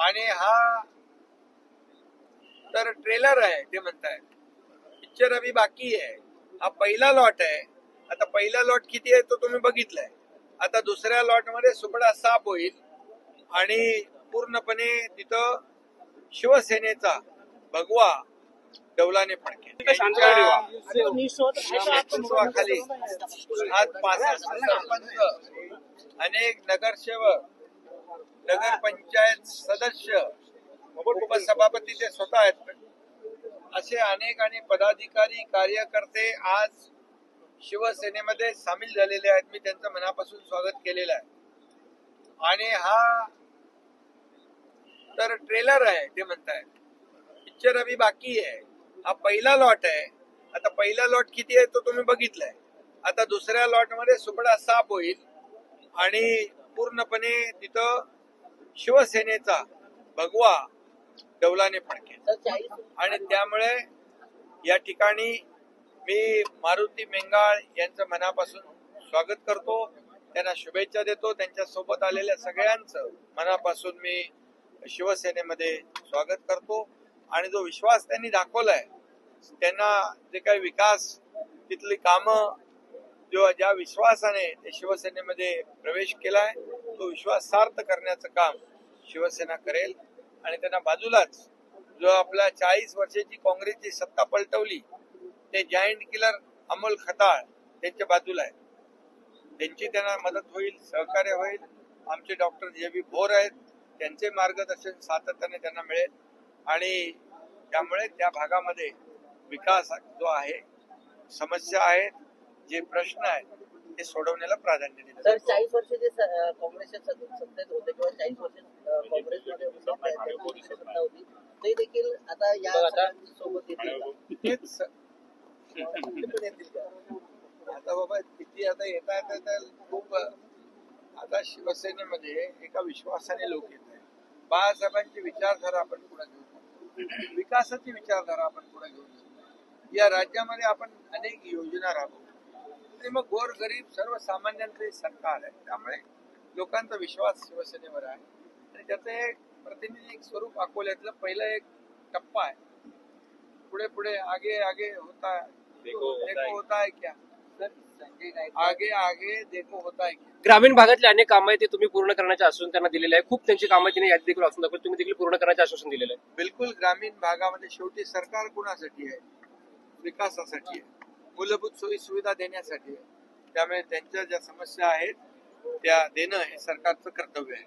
आणि हा तर ट्रेलर आहे ते म्हणताय. पिक्चर अभी बाकी आहे. हा पहिला लॉट आहे. आता पहिला लॉट किती आहे तो तुम्ही बघितलाय. आता दुसऱ्या लॉट मध्ये सुपडा साफ होईल आणि पूर्णपणे तिथं शिवसेनेचा भगवा डौलाने फडकेल. नेतृत्वाखाली आज 65 सरपंच, अनेक नगरसेवक, नगरपंचायत सदस्य, उपसभापती ते स्वतः आहेत, असे अनेक पदाधिकारी कार्यकर्ते आज शिवसेनेमध्ये सामील झालेले आहेत. मी त्यांचं मनापासून स्वागत केलेलं आहे. आणि हा तर ट्रेलर आहे ते म्हणताय. पिक्चर अभी बाकी आहे. हा पहिला लॉट आहे. आता पहिला लॉट किती आहे तो तुम्ही बघितलाय. आता दुसऱ्या लॉट मध्ये सुपडा साफ होईल आणि पूर्णपणे तिथं शिवसेनेचा भगवा डौलाने फडकेल. आणि त्यामुळे या ठिकाणी मी मारुती मेंगाळ यांचं मनापासून स्वागत करतो, त्यांना शुभेच्छा देतो. त्यांच्या सोबत आलेल्या सगळ्यांचं मनापासून मी शिवसेनेमध्ये स्वागत करतो. आणि जो विश्वास त्यांनी दाखवलाय, त्यांना जे काही विकास तिथली कामं ज्या विश्वासाने ते शिवसेनेमध्ये प्रवेश केलाय, तो विश्वास सार्थ करण्याचं काम शिवसेना करेल. आणि त्यांना बाजूलाच जो आपल्या 40 वर्षाची काँग्रेसची सत्ता पलटवली ते जायंट किलर अमोल खताळ त्यांच्या बाजूला आहे. त्यांची त्यांना मदत होईल, सहकार्य होईल. आमचे डॉक्टर जे.बी. भोर आहेत, त्यांचे मार्गदर्शन सातत्याने त्यांना मिळेल. आणि त्यामुळे त्या भागामध्ये विकास जो आहे, समस्या आहेत, जे प्रश्न आहेत ते सोडवण्याला प्राधान्य दिलं. सर 40 वर्ष जे काँग्रेसच्या सत्तेत होते किंवा 40 वर्ष काँग्रेसमध्ये सत्ता होती, ते देखील आता या सोबत येतील आता बाबा किती आता येता येता खूप आता शिवसेनेमध्ये एका विश्वासाने लोक येत आहेत. बाळासाहेबांची विचारधारा आपण पुढे घेऊन, विकासाची विचारधारा आपण पुढे घेऊन, या राज्यामध्ये आपण अनेक योजना राबवू आणि मग गोर गरीब सर्वसामान्यांचे सरकार आहे. त्यामुळे लोकांचा विश्वास शिवसेनेवर आहे आणि त्याचं एक प्रतिनिधी स्वरूप अकोल्यातलं पहिला एक टप्पा आहे. पुढे पुढे आगे आगे होता देखो होता है क्या, आगे आगे देखो होता है क्या. ग्रामीण भागातले अनेक कामं आहेत ते तुम्ही पूर्ण करण्याचे आश्वासन त्यांना दिलेलं आहे. खूप त्यांची कामं त्यांनी यात देखील वाचून दाखवली, तुम्ही देखील पूर्ण करण्याचे आश्वासन दिलेलं आहे. बिलकुल. ग्रामीण भागामध्ये शेवटी सरकार कोणासाठी आहे? विकासासाठी आहे, मूलभूत सोयी सुविधा देण्यासाठी आहे. त्यामुळे त्यांच्या ज्या समस्या आहेत त्या देणं हे सरकारचं कर्तव्य आहे.